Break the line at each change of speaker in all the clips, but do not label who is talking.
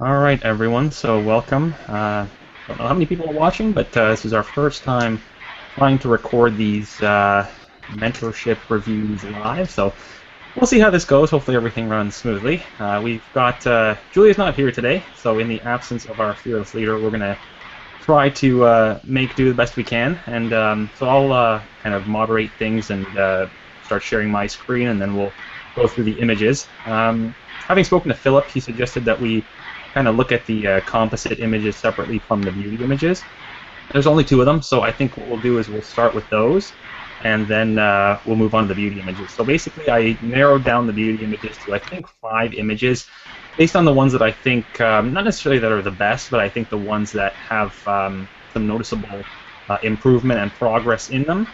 All right, everyone. So welcome. Don't know how many people are watching, but this is our first time trying to record these mentorship reviews live. So we'll see how this goes. Hopefully, everything runs smoothly. We've got Julia's not here today, so in the absence of our fearless leader, we're gonna try to make do the best we can. And so I'll kind of moderate things and start sharing my screen, and then we'll go through the images. Having spoken to Philip, he suggested that we kind of look at the composite images separately from the beauty images. There's only two of them, so I think what we'll do is we'll start with those, and then we'll move on to the beauty images. So basically, I narrowed down the beauty images to, I think, 5 images, based on the ones that I think, not necessarily that are the best, but I think the ones that have some noticeable improvement and progress in them.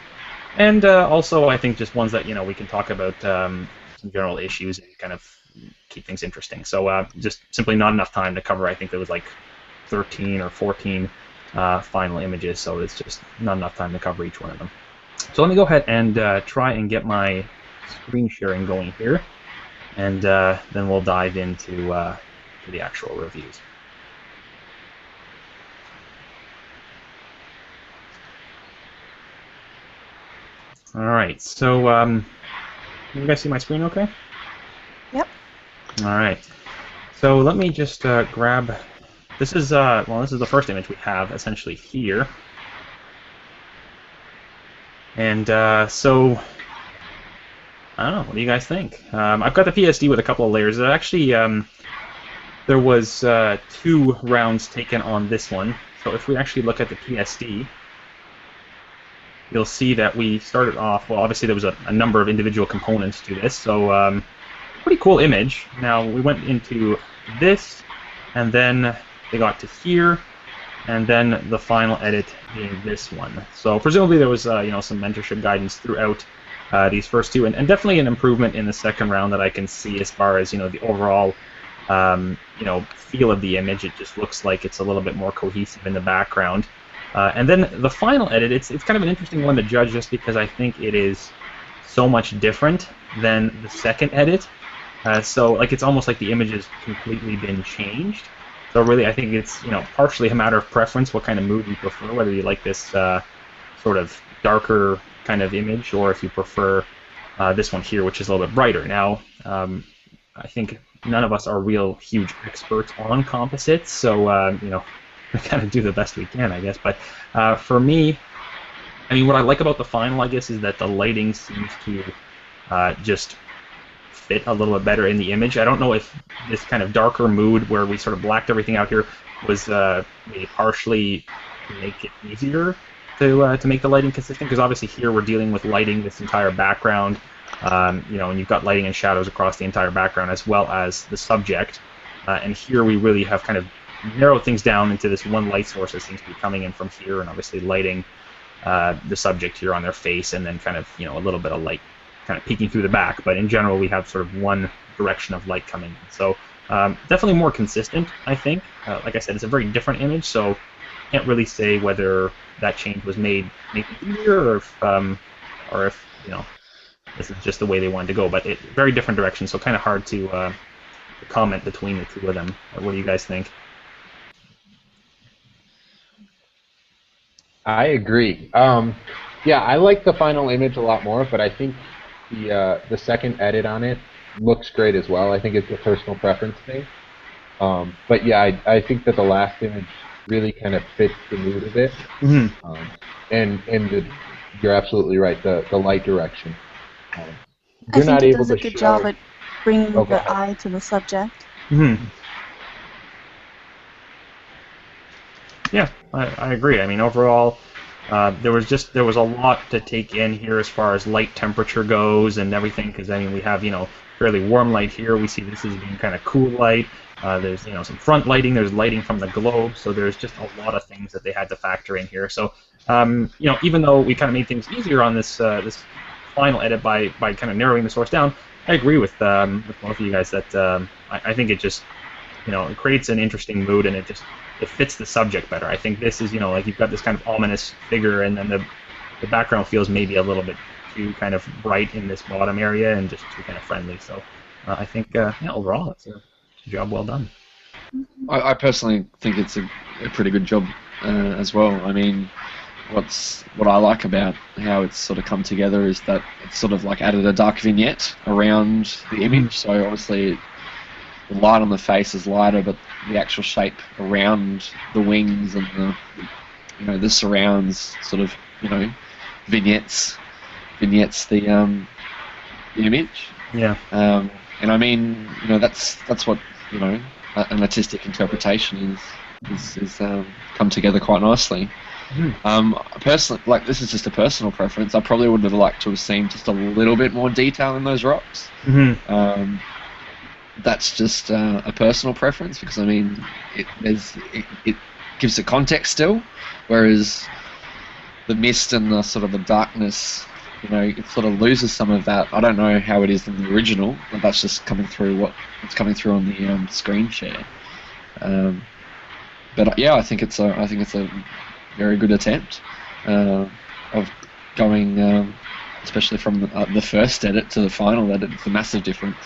And also, I think just ones that, we can talk about some general issues and kind of keep things interesting. So just simply not enough time to cover. I think there was like 13 or 14 final images, so it's just not enough time to cover each one of them. So let me go ahead and try and get my screen sharing going here, and then we'll dive into the actual reviews. All right, so you guys see my screen okay?
Yep.
All right, so let me just grab, this is the first image we have essentially here. And so, I don't know, what do you guys think? I've got the PSD with a couple of layers. Actually, there was 2 rounds taken on this one. So if we actually look at the PSD, you'll see that we started off, well, obviously there was a number of individual components to this, so pretty cool image. Now, we went into this, and then they got to here, and then the final edit being this one. So presumably there was some mentorship guidance throughout these first 2, and definitely an improvement in the second round that I can see as far as the overall feel of the image. It just looks like it's a little bit more cohesive in the background. And then the final edit, it's kind of an interesting one to judge just because I think it is so much different than the second edit. So like it's almost like the image has completely been changed. So really, I think it's partially a matter of preference, what kind of mood you prefer, whether you like this sort of darker kind of image, or if you prefer this one here, which is a little bit brighter. Now, I think none of us are real huge experts on composites, so we kind of do the best we can, I guess. But for me, I mean, what I like about the final, I guess, is that the lighting seems to just fit a little bit better in the image. I don't know if this kind of darker mood where we sort of blacked everything out here was maybe partially to make it easier to make the lighting consistent, because obviously here we're dealing with lighting this entire background, and you've got lighting and shadows across the entire background as well as the subject, and here we really have kind of narrowed things down into this one light source that seems to be coming in from here, and obviously lighting the subject here on their face, and then kind of a little bit of light kind of peeking through the back. But in general, we have sort of one direction of light coming in. So definitely more consistent, I think. Like I said, it's a very different image, so can't really say whether that change was made it easier, or if this is just the way they wanted to go. But very different direction, so kind of hard to comment between the two of them. What do you guys think?
I agree. Yeah, I like the final image a lot more, but I think the second edit on it looks great as well. I think it's a personal preference thing. But yeah, I think that the last image really kind of fits the mood of it.
Mm-hmm.
And you're absolutely right. The light direction.
I think it does a good job at bringing the eye to the subject.
Mm-hmm. Yeah, I agree. I mean, overall, there was a lot to take in here as far as light temperature goes and everything, because I mean we have fairly warm light here. We see this as being kind of cool light. There's some front lighting. There's lighting from the globe. So there's just a lot of things that they had to factor in here. So even though we kind of made things easier on this this final edit by kind of narrowing the source down, I agree with both of you guys that I think it just it creates an interesting mood, and it fits the subject better. I think this is, like you've got this kind of ominous figure, and then the background feels maybe a little bit too kind of bright in this bottom area and just too kind of friendly. So I think, overall, it's a job well done.
I personally think it's a pretty good job as well. I mean, what I like about how it's sort of come together is that it's sort of like added a dark vignette around the image. So obviously the light on the face is lighter, but the actual shape around the wings and the surrounds sort of vignettes the image.
Yeah.
And I mean, that's what an artistic interpretation is come together quite nicely. Personally, like, this is just a personal preference. I probably would have liked to have seen just a little bit more detail in those rocks. That's just a personal preference, because I mean, it gives the context still, whereas the mist and the sort of the darkness, it sort of loses some of that. I don't know how it is in the original, but that's just coming through it's coming through on the screen share. But yeah, I think it's a very good attempt of going, especially from the first edit to the final edit. It's a massive difference.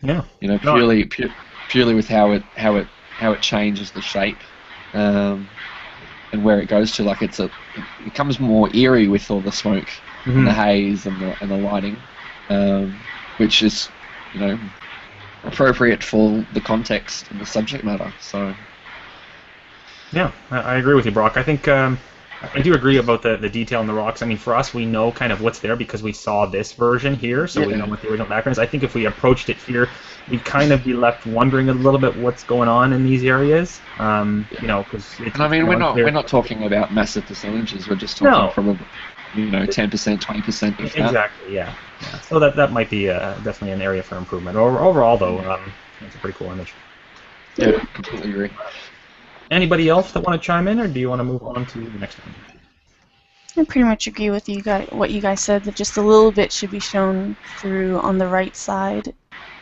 Yeah.
Purely with how it changes the shape, and where it goes to. Like, it becomes more eerie with all the smoke and the haze and the lighting, which is appropriate for the context and the subject matter. So
yeah, I agree with you, Brock. I think I do agree about the detail in the rocks. I mean, for us, we know kind of what's there because we saw this version here, so we know what the original background is. I think if we approached it here, we'd kind of be left wondering a little bit what's going on in these areas. Because
and I mean, we're not talking about massive percentages. We're just talking probably 10%, 20%.
Exactly. Yeah. So that might be definitely an area for improvement. Overall, though, it's a pretty cool image.
Yeah, completely agree.
Anybody else that want to chime in, or do you want to move on to the next one?
I pretty much agree with you guys. What you guys said, that just a little bit should be shown through on the right side,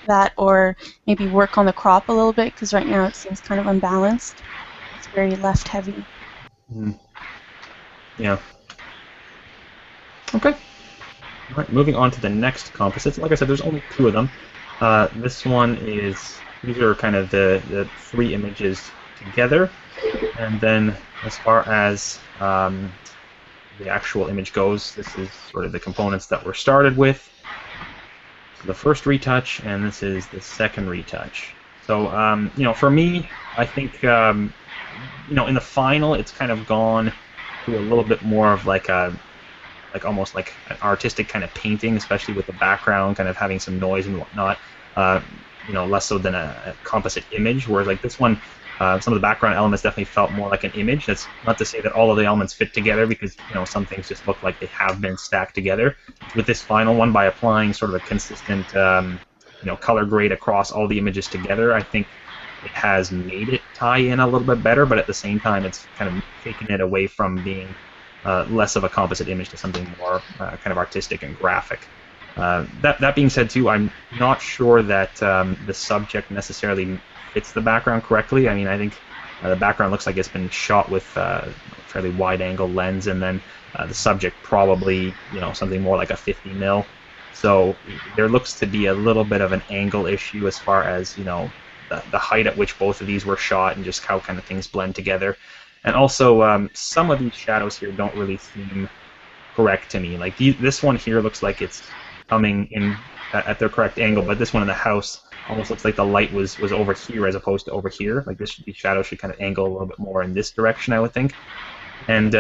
that, or maybe work on the crop a little bit, because right now it seems kind of unbalanced. It's very left heavy.
Yeah. Okay. All right, moving on to the next composites. Like I said, there's only 2 of them. This one these are kind of the 3 images together, and then as far as the actual image goes, this is sort of the components that were started with. So the first retouch, and this is the second retouch. So for me, I think in the final, it's kind of gone to a little bit more of like almost like an artistic kind of painting, especially with the background kind of having some noise and whatnot. Less so than a composite image, whereas like this one, some of the background elements definitely felt more like an image. That's not to say that all of the elements fit together, because some things just look like they have been stacked together. With this final one, by applying sort of a consistent color grade across all the images together, I think it has made it tie in a little bit better, but at the same time it's kind of taken it away from being less of a composite image to something more kind of artistic and graphic. That being said, too, I'm not sure that the subject necessarily fits the background correctly. I mean, I think the background looks like it's been shot with a fairly wide-angle lens, and then the subject probably, something more like a 50 mil. So there looks to be a little bit of an angle issue as far as, the height at which both of these were shot and just how kind of things blend together. And also, some of these shadows here don't really seem correct to me. Like this one here looks like it's coming in at their correct angle, but this one in the house almost looks like the light was over here as opposed to over here. Like these shadows should kind of angle a little bit more in this direction, I would think. And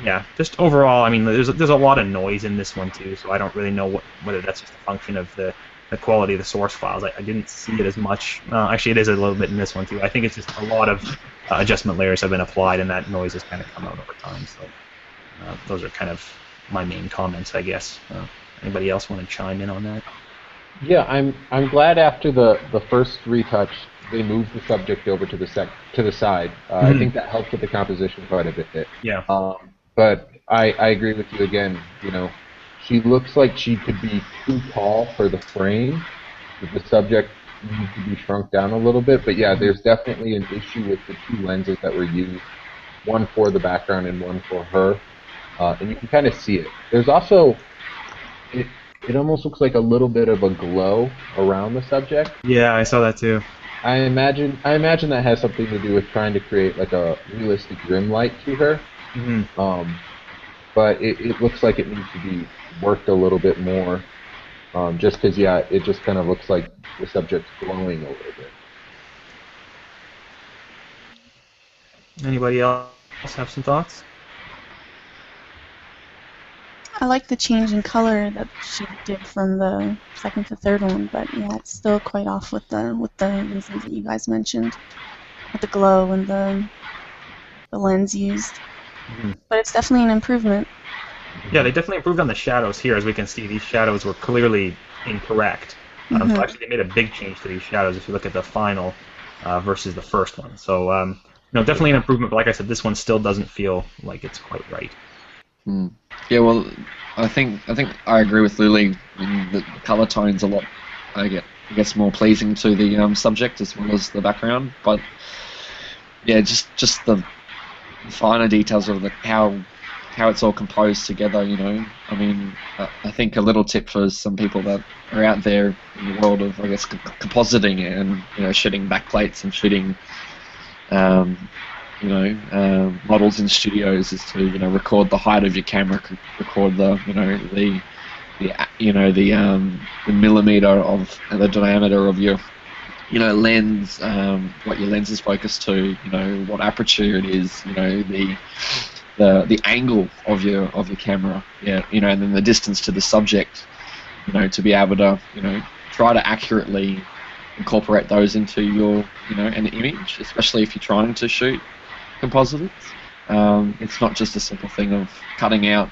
yeah, just overall, I mean, there's a lot of noise in this one too, so I don't really know whether that's just a function of the quality of the source files. I didn't see it as much. Actually, it is a little bit in this one too. I think it's just a lot of adjustment layers have been applied, and that noise has kind of come out over time. So those are kind of my main comments, I guess. Anybody else want to chime in on that?
Yeah, I'm glad after the first retouch they moved the subject over to the side. I think that helped with the composition quite a bit.
Yeah.
But I agree with you again. She looks like she could be too tall for the frame. The subject needs to be shrunk down a little bit. But yeah, there's definitely an issue with the 2 lenses that were used, one for the background and one for her, and you can kind of see it. There's also it almost looks like a little bit of a glow around the subject.
Yeah, I saw that too.
I imagine that has something to do with trying to create like a realistic rim light to her.
Hmm.
But it looks like it needs to be worked a little bit more. Just because, yeah, it just kind of looks like the subject's glowing a little bit.
Anybody else have some thoughts?
I like the change in color that she did from the second to third one, but yeah, it's still quite off with the reasons that you guys mentioned, with the glow and the lens used.
Hmm.
But it's definitely an improvement.
Yeah, they definitely improved on the shadows here. As we can see, these shadows were clearly incorrect. So
Mhm.
actually, they made a big change to these shadows if you look at the final versus the first one. So, definitely an improvement. But like I said, this one still doesn't feel like it's quite right.
Hmm. Yeah, well, I think I agree with Lily. The color tone's a lot, I guess, more pleasing to the subject as well as the background. But yeah, just the finer details of how it's all composed together. I mean, I think a little tip for some people that are out there in the world of, I guess, compositing and shooting backplates and shooting models in studios is to record the height of your camera, record the millimeter of the diameter of your lens, what your lens is focused to, what aperture it is, the angle of your camera, and then the distance to the subject, to be able to try to accurately incorporate those into your an image, especially if you're trying to shoot composites. It's not just a simple thing of cutting out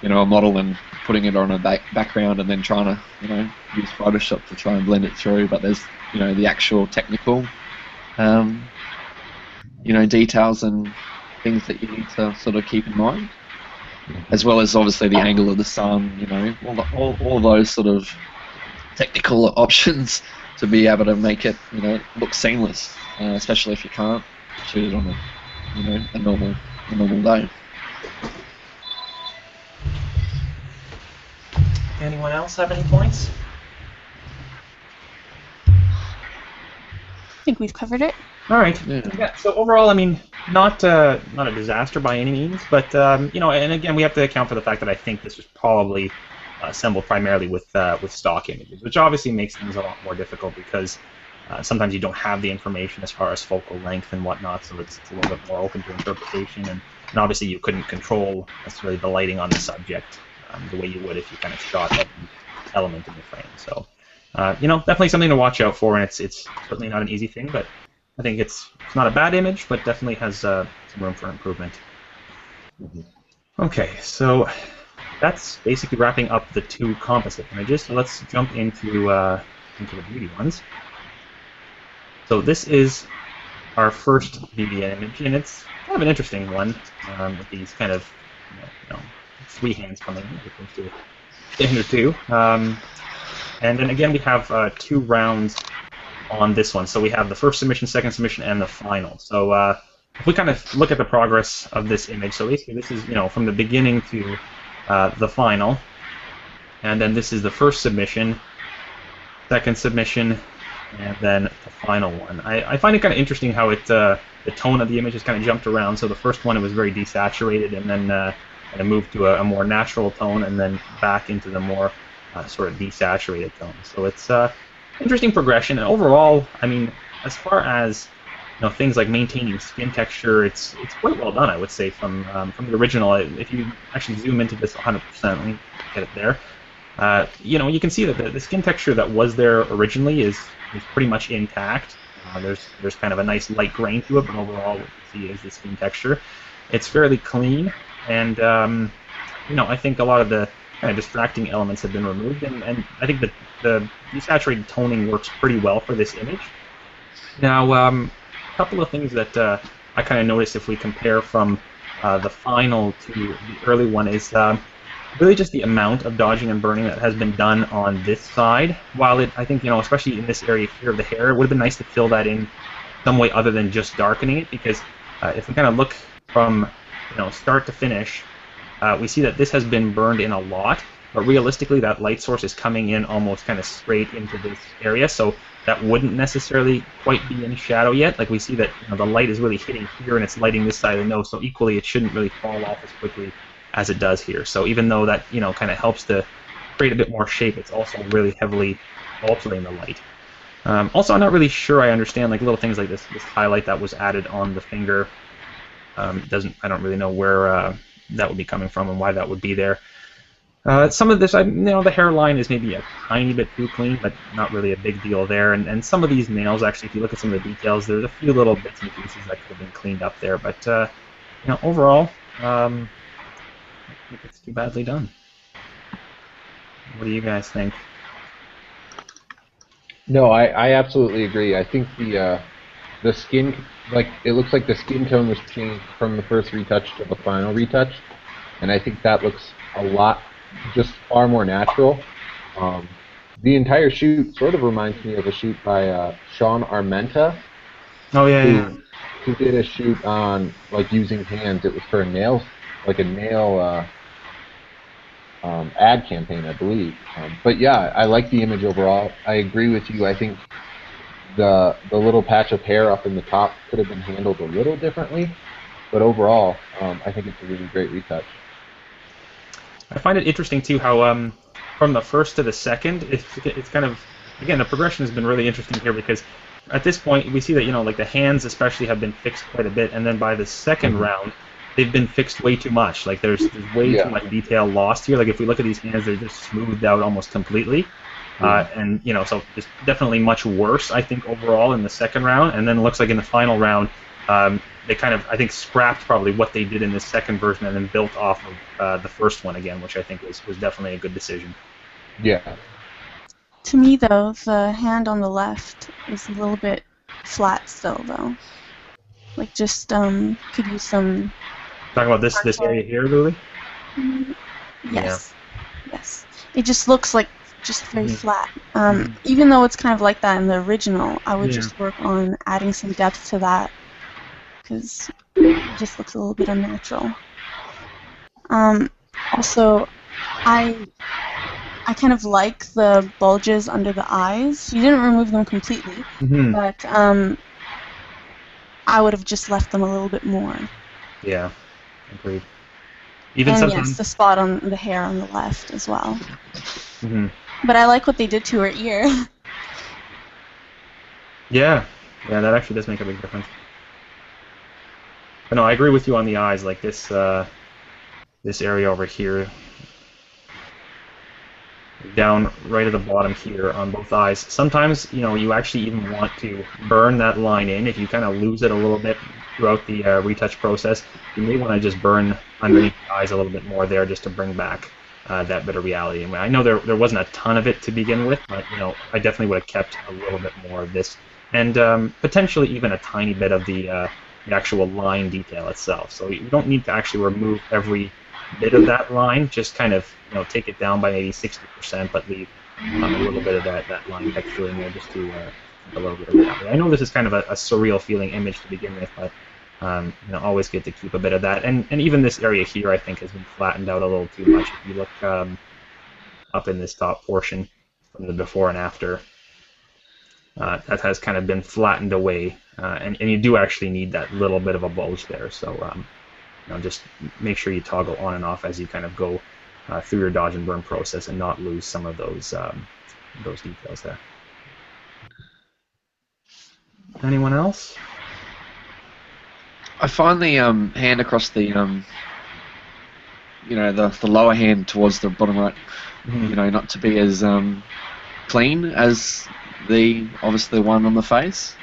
a model and putting it on a background and then trying to use Photoshop to try and blend it through, but there's the actual technical details and things that you need to sort of keep in mind, as well as obviously the angle of the sun, all those sort of technical options to be able to make it look seamless, especially if you can't shoot it on a normal day.
Anyone else have any points?
I think we've covered it.
All right.
Yeah.
So overall, I mean, not a disaster by any means, but and again, we have to account for the fact that I think this was probably assembled primarily with stock images, which obviously makes things a lot more difficult because sometimes you don't have the information as far as focal length and whatnot, so it's a little bit more open to interpretation, and obviously you couldn't control necessarily the lighting on the subject the way you would if you kind of shot every element in the frame. So, definitely something to watch out for, and it's certainly not an easy thing, but I think it's not a bad image, but definitely has some room for improvement. Okay, so that's basically wrapping up the two composite images. So let's jump into the beauty ones. So this is our first beauty image, and it's kind of an interesting one with these kind of three hands coming in, as opposed to standard two. And then again, we have 2 rounds on this one. So we have the first submission, second submission, and the final. So if we kind of look at the progress of this image, so basically this is from the beginning to the final, and then this is the first submission, second submission, and then the final one. I find it kind of interesting how the tone of the image has kind of jumped around. So the first one, it was very desaturated, and then kind of moved to a more natural tone, and then back into the more sort of desaturated tone. So it's interesting progression, and overall, I mean, as far as things like maintaining skin texture, it's quite well done, I would say, from the original. If you actually zoom into this 100%, let me get it there. You can see that the skin texture that was there originally is pretty much intact. There's kind of a nice light grain to it, but overall, what you see is the skin texture. It's fairly clean, and I think a lot of the kind of distracting elements have been removed, and I think that the desaturated toning works pretty well for this image. Now, a couple of things that I kind of noticed if we compare from the final to the early one is really just the amount of dodging and burning that has been done on this side. While I think, especially in this area here of the hair, it would have been nice to fill that in some way other than just darkening it, because if we kind of look from start to finish, we see that this has been burned in a lot, but realistically that light source is coming in almost kind of straight into this area, so that wouldn't necessarily quite be in shadow yet. Like we see that the light is really hitting here and it's lighting this side of the nose, so equally it shouldn't really fall off as quickly as it does here. So even though that kind of helps to create a bit more shape, it's also really heavily altering the light. Also, I'm not really sure I understand like little things like this highlight that was added on the finger. I don't really know where that would be coming from and why that would be there. Some of this, the hairline is maybe a tiny bit too clean, but not really a big deal there. And some of these nails, actually, if you look at some of the details, there's a few little bits and pieces that could have been cleaned up there. But overall, I don't think it's too badly done. What do you guys think?
No, I absolutely agree. I think the skin, like it looks like the skin tone was changed from the first retouch to the final retouch, and I think that looks a lot, just far more natural. The entire shoot sort of reminds me of a shoot by Sean Armenta.
Oh yeah,
who did a shoot on like using hands. It was for a nail ad campaign, I believe. But yeah, I like the image overall. I agree with you. I think the little patch of hair up in the top could have been handled a little differently, but overall, I think it's a really great retouch.
I find it interesting too how from the first to the second, it's kind of, again, the progression has been really interesting here because at this point we see that like the hands especially have been fixed quite a bit, and then by the second round they've been fixed way too much. Like there's way too much detail lost here. Like if we look at these hands, they're just smoothed out almost completely. And so it's definitely much worse, I think, overall in the second round. And then it looks like in the final round, they kind of, I think, scrapped probably what they did in the second version and then built off of the first one again, which I think was definitely a good decision.
Yeah.
To me, though, the hand on the left is a little bit flat still, though. Like just could use some.
Talking about this area here, Lily?
Yes. Yeah. Yes. It just looks like just very flat. Even though it's kind of like that in the original, I would just work on adding some depth to that because it just looks a little bit unnatural. Also, I kind of like the bulges under the eyes. You didn't remove them completely, but I would have just left them a little bit more.
Yeah, agreed. Even
and
sometimes,
yes, the spot on the hair on the left as well. But I like what they did to her ear.
Yeah, that actually does make a big difference. But no, I agree with you on the eyes. Like this area over here, down right at the bottom here on both eyes. Sometimes you actually even want to burn that line in. If you kind of lose it a little bit throughout the retouch process, you may want to just burn underneath the eyes a little bit more there just to bring back that bit of reality. I know there wasn't a ton of it to begin with, but I definitely would have kept a little bit more of this, and potentially even a tiny bit of the actual line detail itself. So you don't need to actually remove every bit of that line, just kind of take it down by maybe 60%, but leave a little bit of that line texture in there just to a little bit of reality. I know this is kind of a surreal feeling image to begin with, but always good to keep a bit of that. And even this area here, I think, has been flattened out a little too much. If you look up in this top portion from the before and after, that has kind of been flattened away, and you do actually need that little bit of a bulge there. So just make sure you toggle on and off as you kind of go through your dodge and burn process and not lose some of those details there. Anyone else?
I find the hand across the the lower hand towards the bottom right, not to be as clean as obviously the one on the face,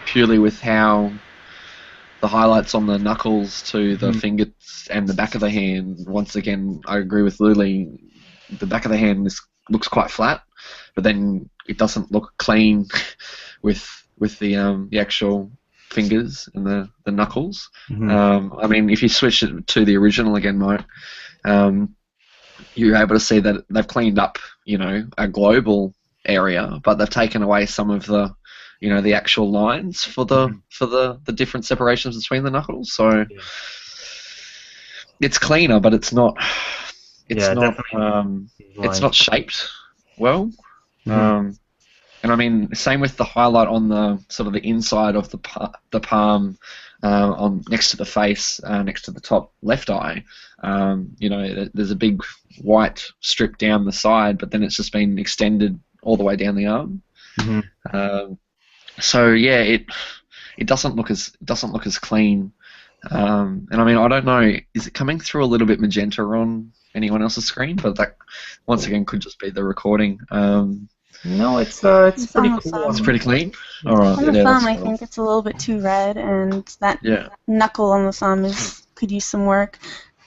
purely with how the highlights on the knuckles to the fingers and the back of the hand. Once again, I agree with Lily. The back of the hand looks quite flat, but then it doesn't look clean with the actual fingers and the knuckles. I mean, if you switch it to the original again, Mike, you're able to see that they've cleaned up, a global area, but they've taken away some of the the actual lines for the different separations between the knuckles. So it's cleaner, but it's not it's
Yeah,
not
definitely.
it's
Lines.
not shaped well.
Mhm.
And I mean, same with the highlight on the sort of the inside of the palm, on next to the face, next to the top left eye. You know, there's a big white strip down the side, but then it's just been extended all the way down the arm.
Mhm.
So yeah, it doesn't look as clean. And I mean, I don't know, is it coming through a little bit magenta on anyone else's screen? But that once again could just be the recording.
No, it's
It's on
pretty
the
cool
It's
thumb.
pretty clean. All right,
On the
yeah,
thumb,
that's
I
better.
think it's a little bit too red, and that
Yeah,
knuckle on the thumb could use some work.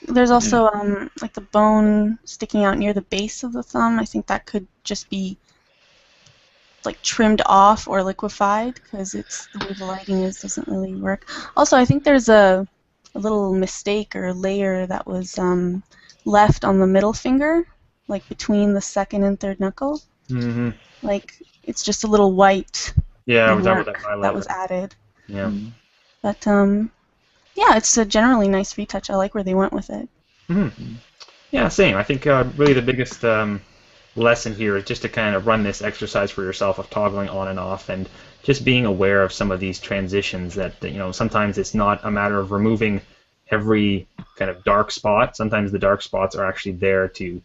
There's
yeah,
also like the bone sticking out near the base of the thumb. I think that could just be like trimmed off or liquefied because it's the way the lighting is doesn't really work. Also, I think there's a little mistake or layer that was left on the middle finger, like between the second and third knuckle.
Mhm.
Like it's just a little white
Yeah, was that with that
mark that was
highlighter?
added.
Yeah.
mm,
But yeah, it's a generally nice retouch. I like where they went with it.
Mhm.
mm,
Yeah, same. I think really the biggest lesson here is just to kind of run this exercise for yourself of toggling on and off and just being aware of some of these transitions that sometimes it's not a matter of removing every kind of dark spot. Sometimes the dark spots are actually there to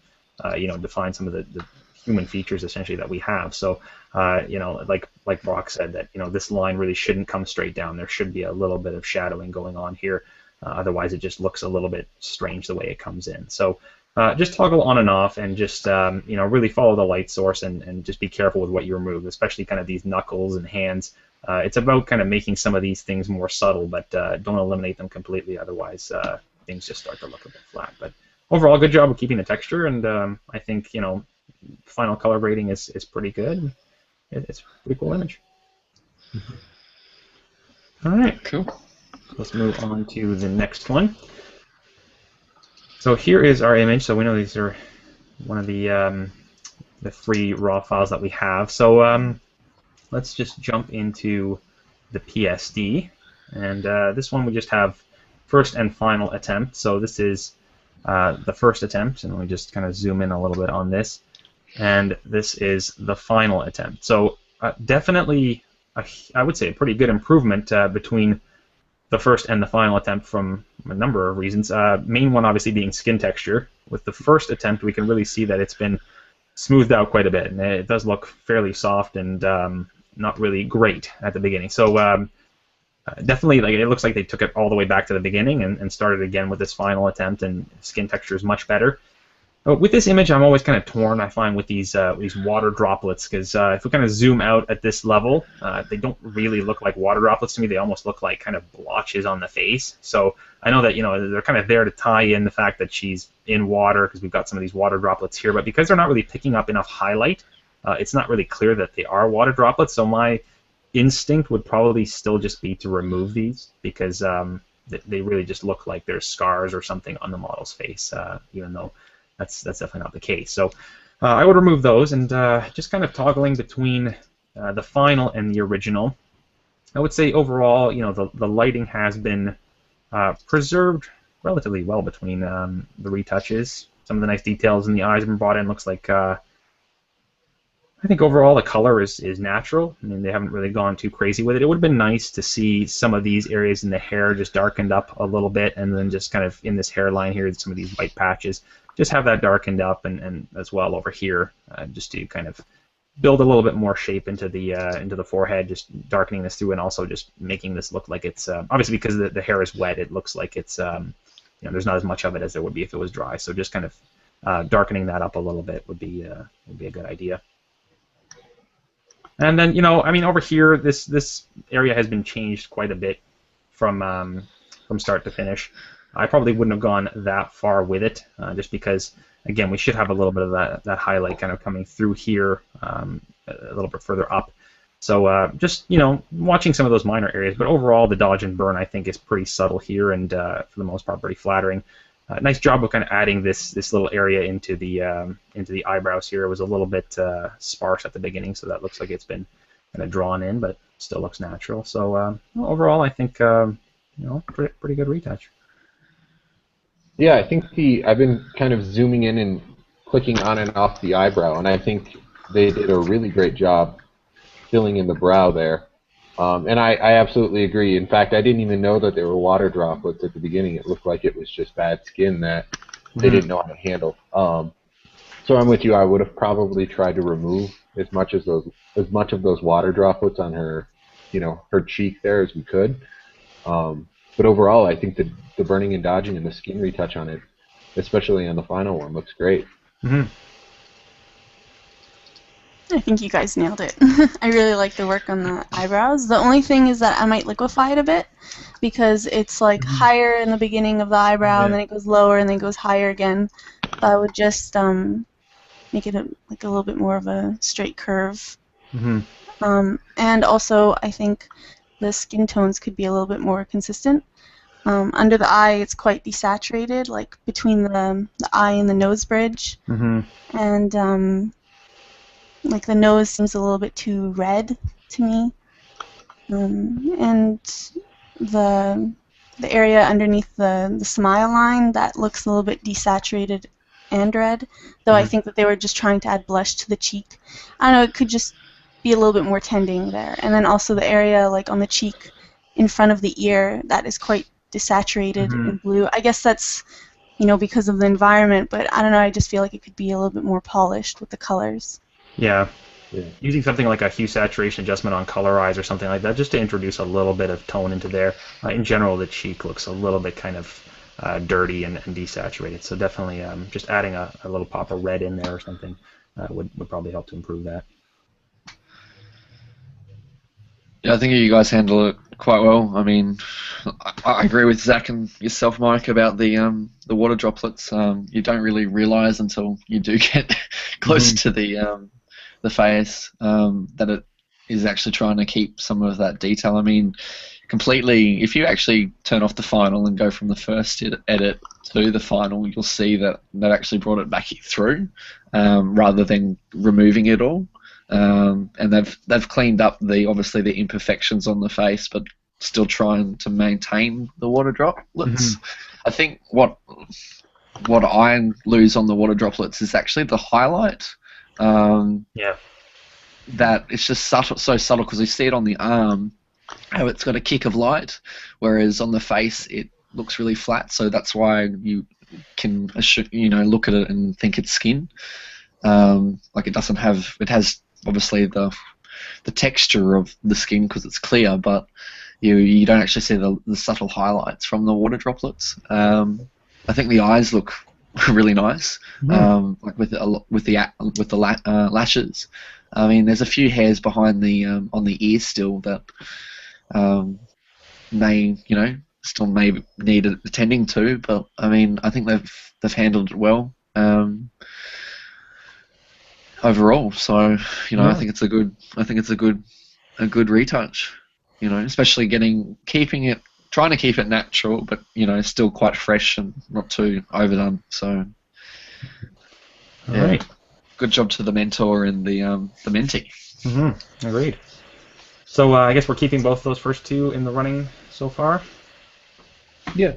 define some of the human features essentially that we have. So like Brock said, that this line really shouldn't come straight down. There should be a little bit of shadowing going on here. Otherwise, it just looks a little bit strange the way it comes in. So just toggle on and off, and just really follow the light source, and just be careful with what you remove, especially kind of these knuckles and hands. It's about kind of making some of these things more subtle, but don't eliminate them completely. Otherwise, things just start to look a bit flat. But overall, good job of keeping the texture, and I think final color grading is pretty good. It's a pretty cool image. All right,
cool.
let's move on to the next one. So here is our image. So we know these are one of the free raw files that we have. So let's just jump into the PSD. And this one we just have first and final attempt. So this is the first attempt, and we just kind of zoom in a little bit on this. And this is the final attempt. So definitely, I would say, a pretty good improvement between the first and the final attempt from a number of reasons. Main one obviously being skin texture. With the first attempt, we can really see that it's been smoothed out quite a bit, and it does look fairly soft and not really great at the beginning. So definitely, like, it looks like they took it all the way back to the beginning and started again with this final attempt, and skin texture is much better. With this image, I'm always kind of torn, I find, with these water droplets, because if we kind of zoom out at this level, they don't really look like water droplets to me. They almost look like kind of blotches on the face. So I know that they're kind of there to tie in the fact that she's in water, because we've got some of these water droplets here, but because they're not really picking up enough highlight, it's not really clear that they are water droplets. So my instinct would probably still just be to remove these, because they really just look like there's scars or something on the model's face, even though that's definitely not the case. So I would remove those, and just kind of toggling between the final and the original. I would say overall, the lighting has been preserved relatively well between the retouches. Some of the nice details in the eyes have been brought in. Looks like I think overall the color is natural. I mean, they haven't really gone too crazy with it. It would have been nice to see some of these areas in the hair just darkened up a little bit, and then just kind of in this hairline here, some of these white patches, just have that darkened up, and as well over here, just to kind of build a little bit more shape into the forehead, just darkening this through, and also just making this look like it's obviously, because the hair is wet, it looks like it's there's not as much of it as there would be if it was dry. So just kind of darkening that up a little bit would be a good idea. And then, I mean, over here, this area has been changed quite a bit from start to finish. I probably wouldn't have gone that far with it, just because, again, we should have a little bit of that highlight kind of coming through here, a little bit further up. So just, watching some of those minor areas. But overall, the dodge and burn, I think, is pretty subtle here, and for the most part, pretty flattering. Nice job of kind of adding this little area into the eyebrows here. It was a little bit sparse at the beginning, so that looks like it's been kind of drawn in, but still looks natural. So overall, I think pretty good retouch.
Yeah, I think I've been kind of zooming in and clicking on and off the eyebrow, and I think they did a really great job filling in the brow there. And I absolutely agree. In fact, I didn't even know that there were water droplets at the beginning. It looked like it was just bad skin that they
Hmm.
didn't know how to handle. So I'm with you. I would have probably tried to remove as much of those water droplets on her, her cheek there as we could. But overall, I think the burning and dodging and the skin retouch on it, especially on the final one, looks great.
Hmm.
I think you guys nailed it. I really like the work on the eyebrows. The only thing is that I might liquefy it a bit because it's like higher in the beginning of the eyebrow and
Yeah.
then it goes lower and then goes higher again. So I would just make it like a little bit more of a straight curve.
Hmm.
And also, I think the skin tones could be a little bit more consistent. Under the eye, it's quite desaturated, like between the eye and the nose bridge.
Hmm.
And like the nose seems a little bit too red to me. And the the area underneath the smile line, that looks a little bit desaturated and red, though I
Hmm.
think that they were just trying to add blush to the cheek. I don't know, it could just be a little bit more tending there. And then also the area like on the cheek in front of the ear, that is quite desaturated
Hmm.
in blue. I guess that's, because of the environment, but I don't know, I just feel like it could be a little bit more polished with the colors.
Yeah.
Yeah.
Using something like a hue saturation adjustment on color eyes or something like that, just to introduce a little bit of tone into there. In general, the cheek looks a little bit kind of dirty and desaturated. So definitely, just adding a little pop of red in there or something would probably help to improve that.
Yeah, I think you guys handle it quite well. I mean, I agree with Zach and yourself, Mike, about the water droplets. You don't really realize until you do get close
Hmm.
to the face that it is actually trying to keep some of that detail. I mean, completely. If you actually turn off the final and go from the first edit to the final, you'll see that that actually brought it back through, rather than removing it all. And they've cleaned up obviously the imperfections on the face, but still trying to maintain the water
Hmm.
droplets. I think what I lose on the water droplets is actually the highlight. Um,
Yeah.
that it's just subtle, so subtle because you see it on the arm, how it's got a kick of light, whereas on the face it looks really flat. So that's why you can look at it and think it's skin. Like it has obviously the texture of the skin because it's clear, but you don't actually see the subtle highlights from the water droplets. I think the eyes look really nice,
Hmm.
like with the lashes. I mean, there's a few hairs behind the on the ear still that um, may still may need attending to, but I mean, I think they've handled it well. Overall. So I
Yeah.
think it's a good retouch. Especially trying to keep it natural, but still quite fresh and not too overdone. So
All
yeah,
right.
good job to the mentor and the mentee.
Hmm. Agreed. So I guess we're keeping both of those first two in the running so far.
Yeah.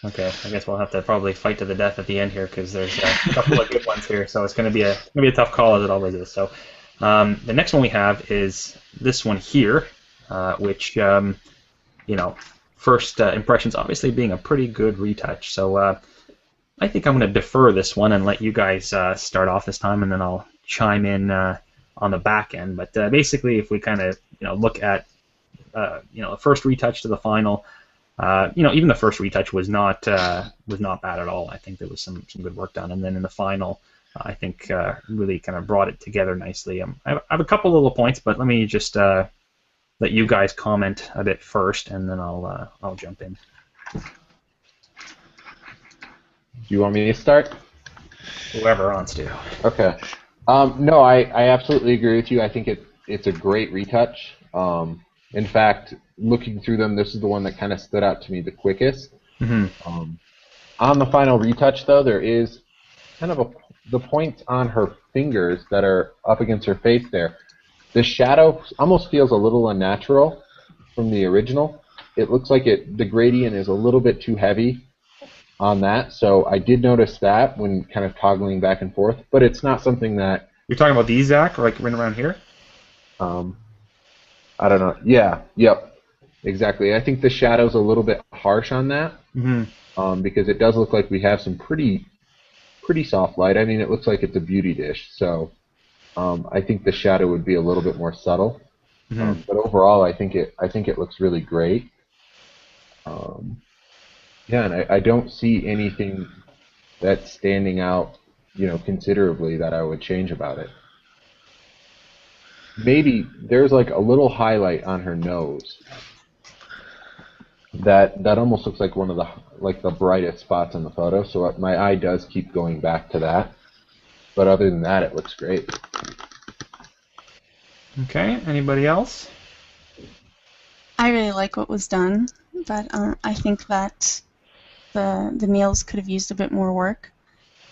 Okay, I guess we'll have to probably fight to the death at the end here because there's a couple of good ones here. So it's going to be a tough call as it always is. So the next one we have is this one here, which you know first impressions obviously being a pretty good retouch. So I think I'm going to defer this one and let you guys start off this time, and then I'll chime in on the back end. But basically, if we kind of look at the first retouch to the final. Even the first retouch was not bad at all. I think there was some good work done, and then in the final, I think really kind of brought it together nicely. I have a couple little points, but let me just let you guys comment a bit first, and then I'll jump in.
Do you want me to start?
Whoever wants to.
Okay. No, I absolutely agree with you. I think it's a great retouch. In fact, looking through them, this is the one that kind of stood out to me the quickest.
Hmm.
Um, on the final retouch, though, there is kind of the points on her fingers that are up against her face there. The shadow almost feels a little unnatural from the original. It looks like the gradient is a little bit too heavy on that. So I did notice that when kind of toggling back and forth, but it's not something that
You're talking about these, Zach, or like right around here?
um, I don't know. Yeah, yep, exactly. I think the shadow's a little bit harsh on that
Mm-hmm.
because it does look like we have some pretty soft light. I mean, it looks like it's a beauty dish, so I think the shadow would be a little bit more subtle.
Mm-hmm.
But overall, I think it looks really great. Um, yeah, and I don't see anything that's standing out, considerably that I would change about it. Maybe there's like a little highlight on her nose that almost looks like one of the brightest spots in the photo. So my eye does keep going back to that. But other than that, it looks great.
Okay. Anybody else?
I really like what was done, but I think that the nails could have used a bit more work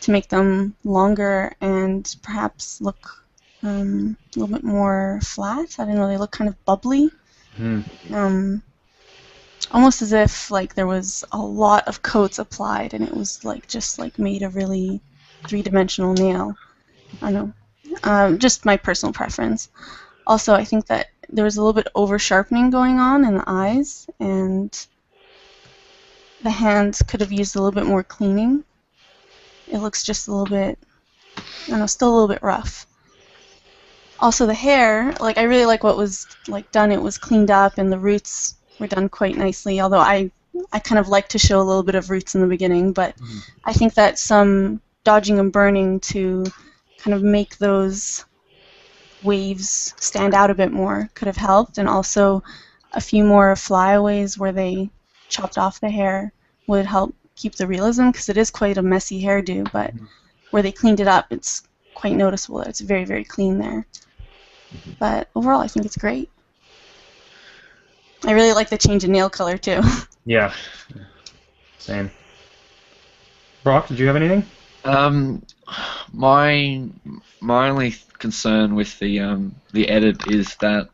to make them longer and perhaps look a little bit more flat. I don't know, they look kind of bubbly.
Mm-hmm.
Um, Almost as if like there was a lot of coats applied and it was like just like made a really three-dimensional nail. I don't know. Just my personal preference. Also, I think that there was a little bit over sharpening going on in the eyes, and the hands could have used a little bit more cleaning. It looks just a little bit, I don't know, still a little bit rough. Also, the hair, like I really like what was like done. It was cleaned up, and the roots were done quite nicely. Although I kind of like to show a little bit of roots in the beginning, but I think that some dodging and burning to kind of make those waves stand out a bit more could have helped, and also a few more flyaways where they chopped off the hair would help keep the realism because it is quite a messy hairdo, but where they cleaned it up, it's quite noticeable that it's very, very clean there. But overall, I think it's great. I really like the change in nail color too.
Yeah. Same. Brock, did you have anything?
Um, my my only concern with the edit is that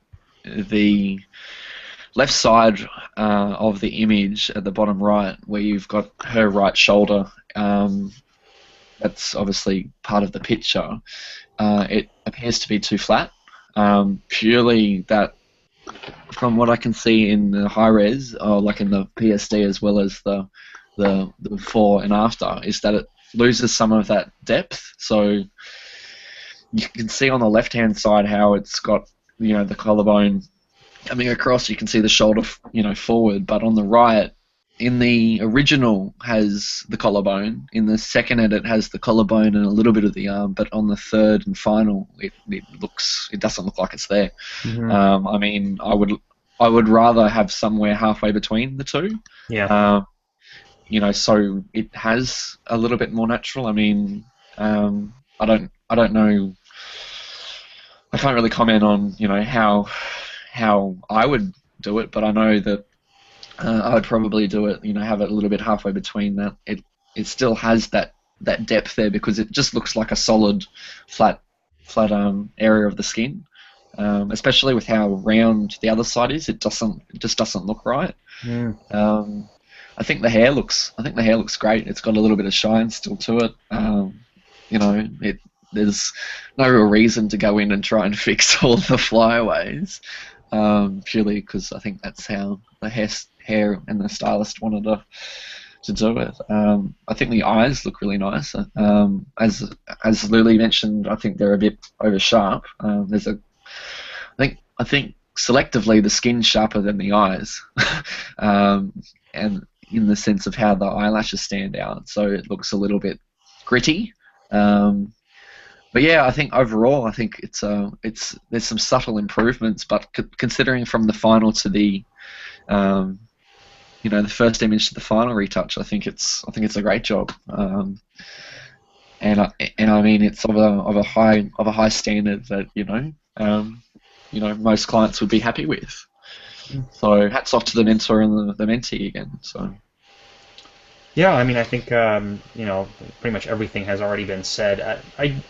the left side of the image at the bottom right, where you've got her right shoulder, that's obviously part of the picture. It appears to be too flat. Purely that, from what I can see in the high res, or like in the PSD as well as the before and after, is that it loses some of that depth. So you can see on the left hand side how it's got the collarbone coming across. You can see the shoulder forward, but on the right, in the original has the collarbone. In the second edit has the collarbone and a little bit of the arm, but on the third and final, it doesn't look like it's there.
Mm-hmm.
I mean, I would rather have somewhere halfway between the two.
Yeah.
So it has a little bit more natural. I mean, I don't know. I can't really comment on how I would do it, but I know that I would probably do it. Have it a little bit halfway between that. It still has that depth there because it just looks like a solid, flat area of the skin. Especially with how round the other side is, it just doesn't look right.
Mm.
I think the hair looks great. It's got a little bit of shine still to it. There's no real reason to go in and try and fix all the flyaways, purely because I think that's how the hair and the stylist wanted to do it. I think the eyes look really nice. As Lily mentioned, I think they're a bit over sharp. I think selectively the skin's sharper than the eyes, and in the sense of how the eyelashes stand out, so it looks a little bit gritty. But yeah, I think overall, I think there's some subtle improvements, but considering from the final to the the first image to the final retouch, I think it's a great job. And I mean it's of a high standard that most clients would be happy with. So hats off to the mentor and the mentee again. So.
Yeah, I mean, I think pretty much everything has already been said. I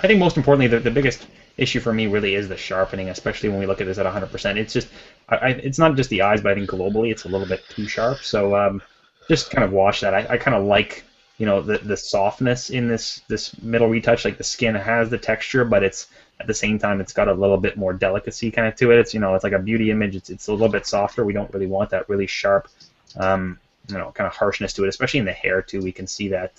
think most importantly, the biggest issue for me really is the sharpening, especially when we look at this at 100%. It's just, it's not just the eyes, but I think globally it's a little bit too sharp. So just kind of wash that. I kind of like, the softness in this middle retouch. Like the skin has the texture, but it's at the same time it's got a little bit more delicacy kind of to it. It's like a beauty image. It's a little bit softer. We don't really want that really sharp, kind of harshness to it, especially in the hair too. We can see that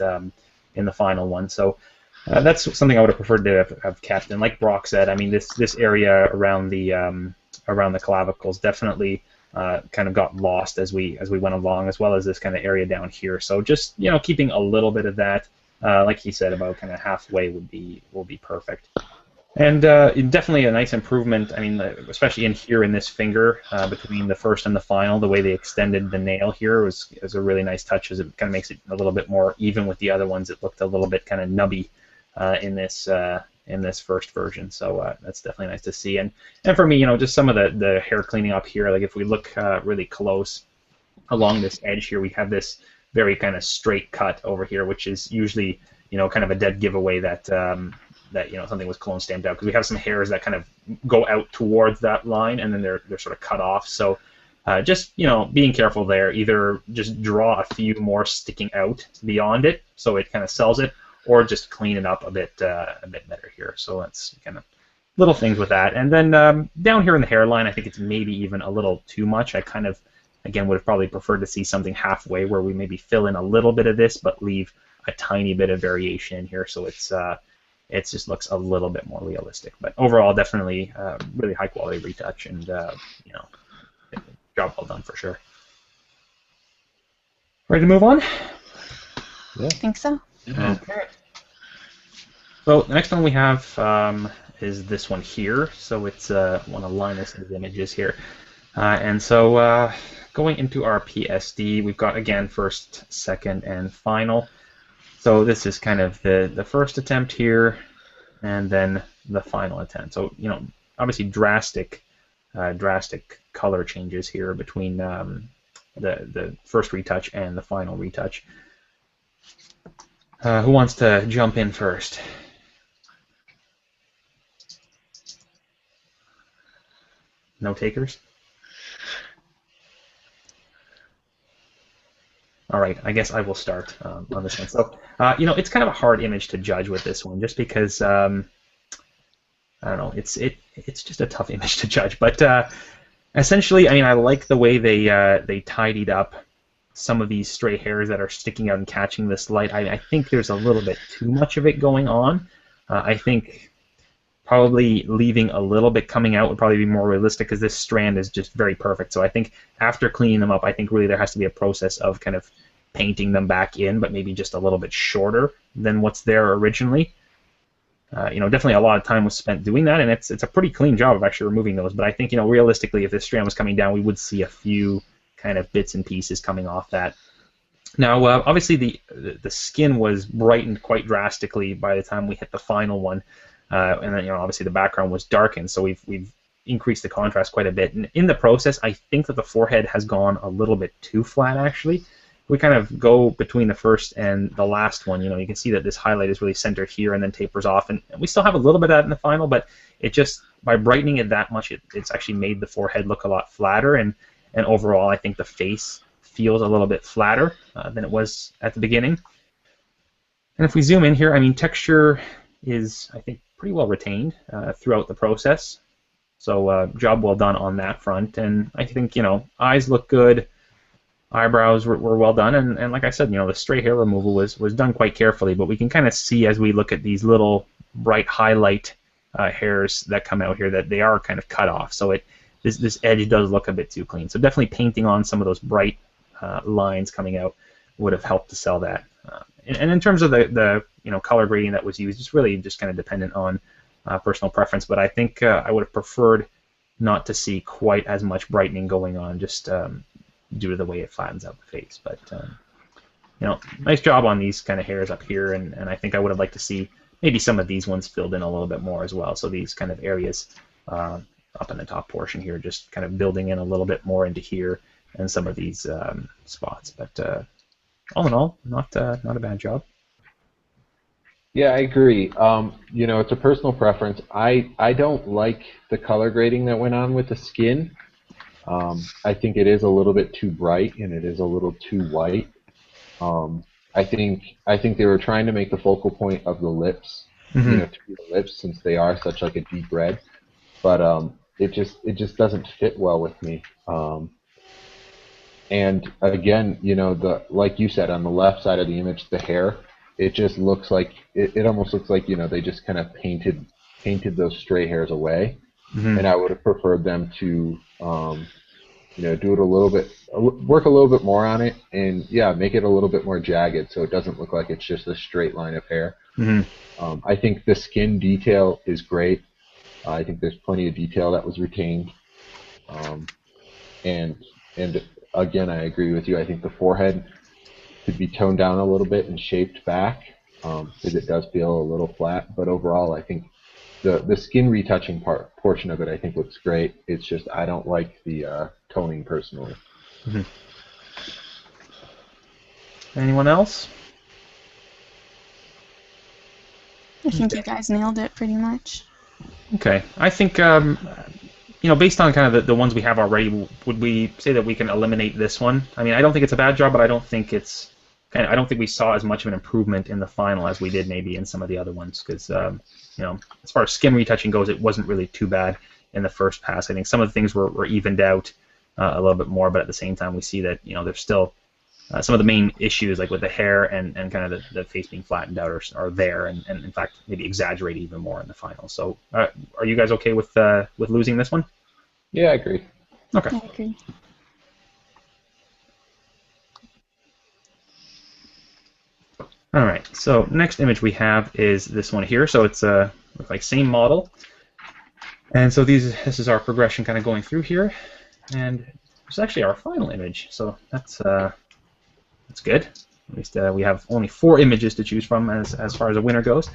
in the final one. So that's something I would have preferred to have kept. And like Brock said, I mean, this area around the clavicles definitely kind of got lost as we went along, as well as this kind of area down here. So just keeping a little bit of that, like he said, about kind of halfway will be perfect. And definitely a nice improvement. I mean, especially in here in this finger between the first and the final, the way they extended the nail here was a really nice touch, as it kind of makes it a little bit more even with the other ones. It looked a little bit kind of nubby in this first version. So that's definitely nice to see. And for me, just some of the hair cleaning up here. Like if we look really close along this edge here, we have this very kind of straight cut over here, which is usually kind of a dead giveaway that something was clone stamped out, because we have some hairs that kind of go out towards that line and then they're sort of cut off. So just being careful there. Either just draw a few more sticking out beyond it so it kind of sells it, or just clean it up a bit better here. So that's kind of little things with that. And then down here in the hairline, I think it's maybe even a little too much. I kind of, again, would have probably preferred to see something halfway where we maybe fill in a little bit of this, but leave a tiny bit of variation in here, so it just looks a little bit more realistic. But overall, definitely really high quality retouch, and job well done for sure. Ready to move on?
I think so.
Okay. So the next one we have is this one here. So it's want to line this into images here, and so going into our PSD, we've got again first, second, and final. So this is kind of the first attempt here, and then the final attempt. So obviously drastic color changes here between the first retouch and the final retouch. Who wants to jump in first? No takers? All right, I guess I will start on this one. So, it's kind of a hard image to judge with this one, just because I don't know. It's just a tough image to judge. But essentially, I mean, I like the way they tidied up some of these stray hairs that are sticking out and catching this light. I think there's a little bit too much of it going on. I think probably leaving a little bit coming out would probably be more realistic, because this strand is just very perfect. So I think after cleaning them up, I think really there has to be a process of kind of painting them back in, but maybe just a little bit shorter than what's there originally. Definitely a lot of time was spent doing that, and it's a pretty clean job of actually removing those. But I think realistically, if this strand was coming down, we would see a few kind of bits and pieces coming off that. Now, obviously the skin was brightened quite drastically by the time we hit the final one. And then obviously the background was darkened, so we've increased the contrast quite a bit. And in the process, I think that the forehead has gone a little bit too flat. Actually, we kind of go between the first and the last one. You can see that this highlight is really centered here and then tapers off, and we still have a little bit of that in the final. But it just, by brightening it that much, it's actually made the forehead look a lot flatter. And overall, I think the face feels a little bit flatter than it was at the beginning. And if we zoom in here, I mean, texture is, I think, pretty well retained throughout the process. So job well done on that front. And I think, eyes look good, eyebrows were well done, and like I said, the stray hair removal was done quite carefully, but we can kind of see as we look at these little bright highlight hairs that come out here that they are kind of cut off. So this edge does look a bit too clean. So definitely painting on some of those bright lines coming out would have helped to sell that. And in terms of the color grading that was used, it's really just kind of dependent on personal preference. But I think I would have preferred not to see quite as much brightening going on, just due to the way it flattens out the face. But nice job on these kind of hairs up here, and I think I would have liked to see maybe some of these ones filled in a little bit more as well. So these kind of areas up in the top portion here, just kind of building in a little bit more into here, and some of these spots. But all in all, not a bad job.
Yeah, I agree. It's a personal preference. I don't like the color grading that went on with the skin. I think it is a little bit too bright, and it is a little too white. I think they were trying to make the focal point of the lips,
Hmm.
to be the lips since they are such like a deep red, but it just doesn't fit well with me. And again, the like you said on the left side of the image, the hair, it just looks like it almost looks like they just kind of painted those stray hairs away,
Hmm.
and I would have preferred them to do it a little bit, work a little bit more on it, and yeah, make it a little bit more jagged so it doesn't look like it's just a straight line of hair.
Hmm.
I think the skin detail is great. I think there's plenty of detail that was retained. Um, and and again, I agree with you. I think the forehead could be toned down a little bit and shaped back because it does feel a little flat. But overall, I think the skin retouching portion of it, I think looks great. It's just I don't like the toning personally.
Hmm. Anyone else?
I think you guys nailed it pretty much.
Okay, I think based on kind of the ones we have already, would we say that we can eliminate this one? I mean, I don't think it's a bad job, but I don't think I don't think we saw as much of an improvement in the final as we did maybe in some of the other ones, because as far as skin retouching goes, it wasn't really too bad in the first pass. I think some of the things were evened out a little bit more, but at the same time, we see that there's still some of the main issues, like with the hair and kind of the face being flattened out, are there, and in fact maybe exaggerate even more in the final. So, are you guys okay with losing this one?
Yeah, I agree.
Okay.
I agree.
All right. So next image we have is this one here. So it's looks like same model, and so this is our progression kind of going through here, and it's actually our final image. So that's good. At least we have only 4 images to choose from as far as a winner goes.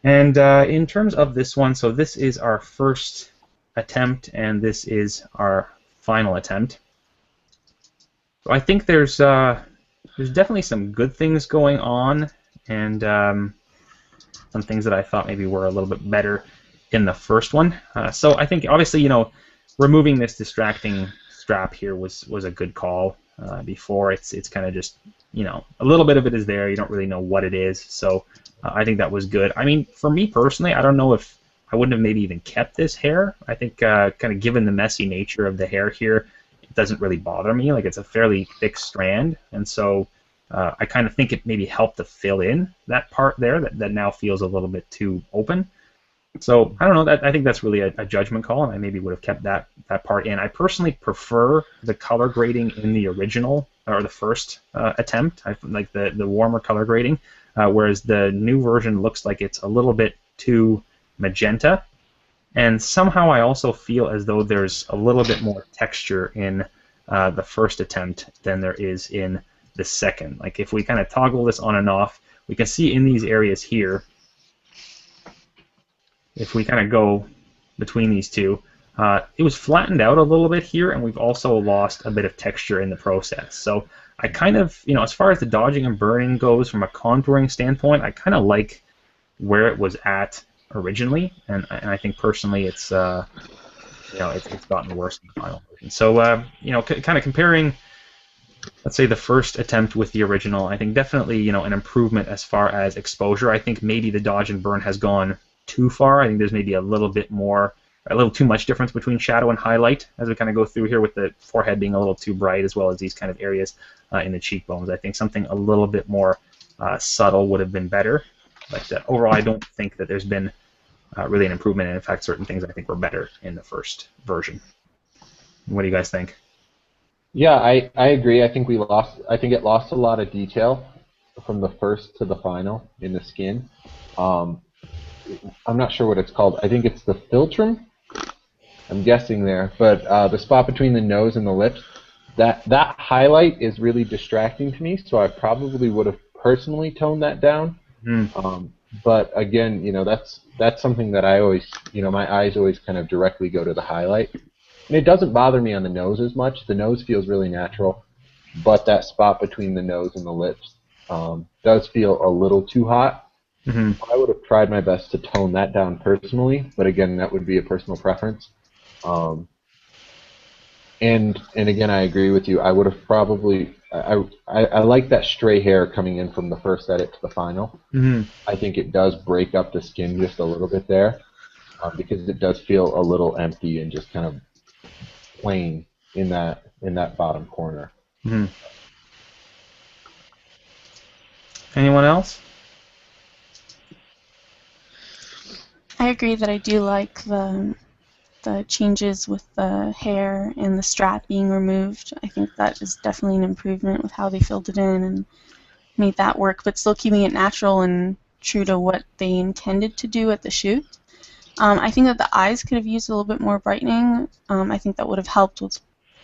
And in terms of this one, so this is our first attempt, and this is our final attempt. So I think there's definitely some good things going on, and some things that I thought maybe were a little bit better in the first one. So I think obviously removing this distracting strap here was a good call. Before it's kind of just a little bit of it is there. You don't really know what it is. So I think that was good. I mean, for me personally, I don't know if I wouldn't have maybe even kept this hair. I think kind of given the messy nature of the hair here, it doesn't really bother me. Like, it's a fairly thick strand, and so I kind of think it maybe helped to fill in that part there that now feels a little bit too open. So I don't know. I think that's really a judgment call, and I maybe would have kept that part in. I personally prefer the color grading in the original or the first attempt. I like the warmer color grading, whereas the new version looks like it's a little bit too magenta. And somehow I also feel as though there's a little bit more texture in the first attempt than there is in the second. Like, if we kind of toggle this on and off, we can see in these areas here, if we kind of go between these two, it was flattened out a little bit here, and we've also lost a bit of texture in the process. So I kind of, as far as the dodging and burning goes from a contouring standpoint, I kind of like where it was at originally, and I think personally it's it's gotten worse in the final version. So kind of comparing, let's say, the first attempt with the original, I think definitely an improvement as far as exposure. I think maybe the dodge and burn has gone too far. I think there's maybe a little too much difference between shadow and highlight as we kind of go through here, with the forehead being a little too bright, as well as these kind of areas in the cheekbones. I think something a little bit more subtle would have been better. But overall, I don't think that there's been really an improvement. And in fact, certain things I think were better in the first version. What do you guys think?
Yeah, I agree. I think it lost a lot of detail from the first to the final in the skin. I'm not sure what it's called. I think it's the philtrum. I'm guessing there, but the spot between the nose and the lips, that highlight is really distracting to me. So I probably would have personally toned that down. But again, that's something that I always, my eyes always kind of directly go to the highlight, and it doesn't bother me on the nose as much. The nose feels really natural, but that spot between the nose and the lips does feel a little too hot.
Mm-hmm.
I would have tried my best to tone that down personally, but again, that would be a personal preference. And again, I agree with you. I would have probably I like that stray hair coming in from the first edit to the final.
Mm-hmm.
I think it does break up the skin just a little bit there, because it does feel a little empty and just kind of plain in that bottom corner.
Mm-hmm. Anyone else?
I agree that I do like the changes with the hair and the strap being removed. I think that is definitely an improvement with how they filled it in and made that work, but still keeping it natural and true to what they intended to do at the shoot. I think that the eyes could have used a little bit more brightening. I think that would have helped with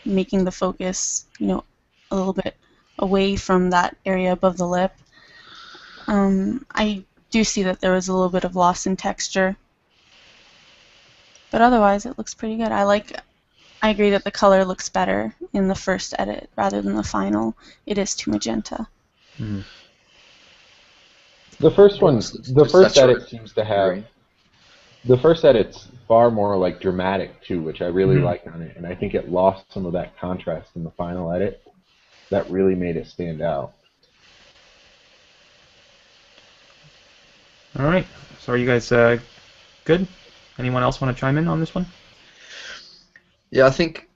making the focus, a little bit away from that area above the lip. I do see that there was a little bit of loss in texture, but otherwise it looks pretty good. I agree that the color looks better in the first edit rather than the final. It is too magenta.
Mm-hmm.
The first one, the first edit
Saturated.
seems to have. The first edit's far more like dramatic too, which I really
Mhm.
like on it, and I think it lost some of that contrast in the final edit. That really made it stand out.
All right. So are you guys good? Anyone else want to chime in on this one?
Yeah, I think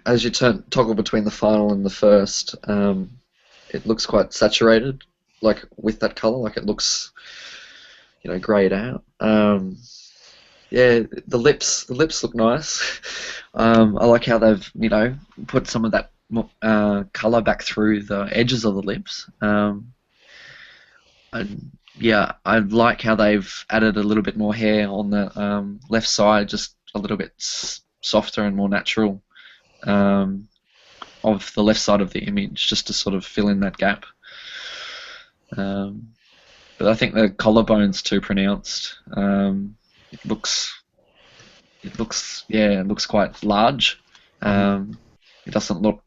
as you toggle between the final and the first, it looks quite saturated, like with that color, like it looks, grayed out. Yeah, the lips look nice. I like how they've, put some of that color back through the edges of the lips. And yeah, I like how they've added a little bit more hair on the left side, just a little bit softer and more natural of the left side of the image, just to sort of fill in that gap. But I think the collarbone's too pronounced. It looks quite large. It doesn't look.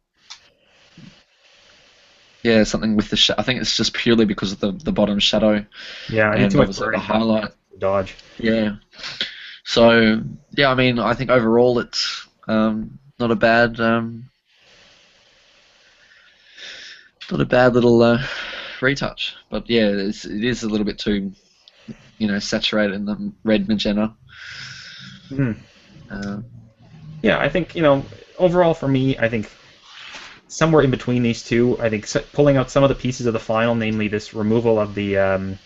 Yeah, something with the I think it's just purely because of the bottom shadow
Yeah, I need
and
too much
obviously the
burning
highlight.
to dodge.
Yeah. So yeah, I mean, I think overall it's not a bad little retouch, but yeah, it is a little bit too saturated in the red magenta.
Mhm.
Uh,
Yeah, I think overall for me, I think somewhere in between these two, I think pulling out some of the pieces of the final, namely this removal of the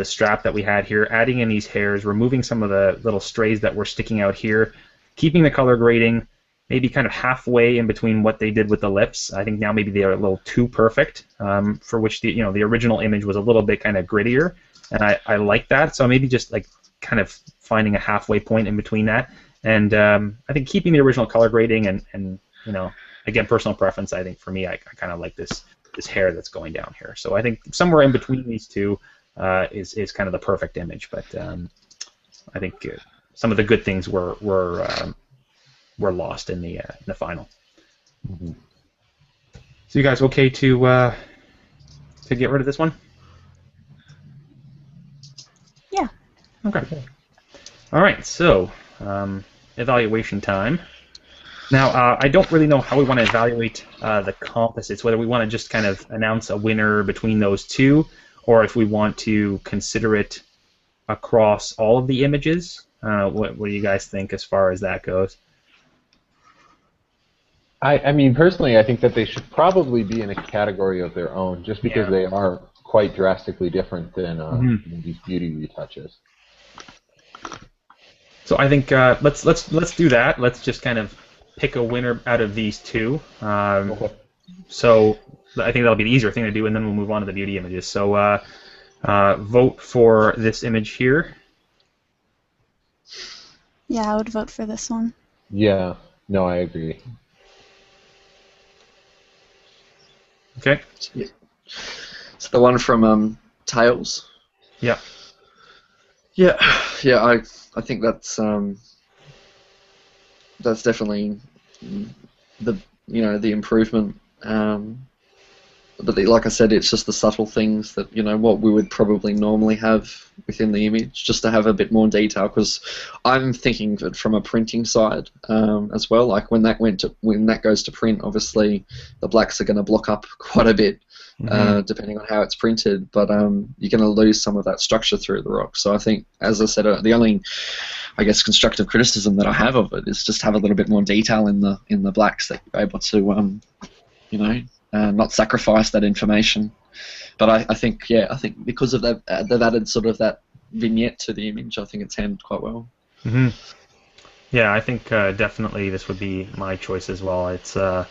strap that we had here, adding in these hairs, removing some of the little strays that were sticking out here, keeping the color grading, maybe kind of halfway in between what they did with the lips. I think now maybe they are a little too perfect, for which the original image was a little bit kind of grittier, and I like that. So maybe just like kind of finding a halfway point in between that, and I think keeping the original color grading and again, personal preference. I think for me, I kind of like this hair that's going down here. So I think somewhere in between these two is kind of the perfect image. But I think some of the good things were lost in the final.
Mm-hmm.
So you guys okay to get rid of this one?
Yeah.
Okay. All right. So evaluation time. Now, I don't really know how we want to evaluate the composites, whether we want to just kind of announce a winner between those two, or if we want to consider it across all of the images. What do you guys think as far as that goes?
I mean, personally, I think that they should probably be in a category of their own, just because they are quite drastically different than these beauty retouches.
So I think let's do that. Let's just kind of pick a winner out of these two.
Okay.
So I think that'll be the easier thing to do, and then we'll move on to the beauty images. So vote for this image here.
Yeah, I would vote for this one.
Yeah. No, I agree.
Okay.
it's the one from Tails.
Yeah.
Yeah, I think that's definitely the the improvement. but like I said, it's just the subtle things that, you know, what we would probably normally have within the image, just to have a bit more detail. Because I'm thinking of it from a printing side as well. Like when that goes to print, obviously the blacks are going to block up quite a bit, depending on how it's printed. But you're going to lose some of that structure through the rock. So I think, as I said, the only, I guess, constructive criticism that I have of it is just have a little bit more detail in the blacks, that you're able to, you know, not sacrifice that information. But I think because of that, they've added sort of that vignette to the image. I think it's handled quite well.
Yeah, I think definitely this would be my choice as well. It's a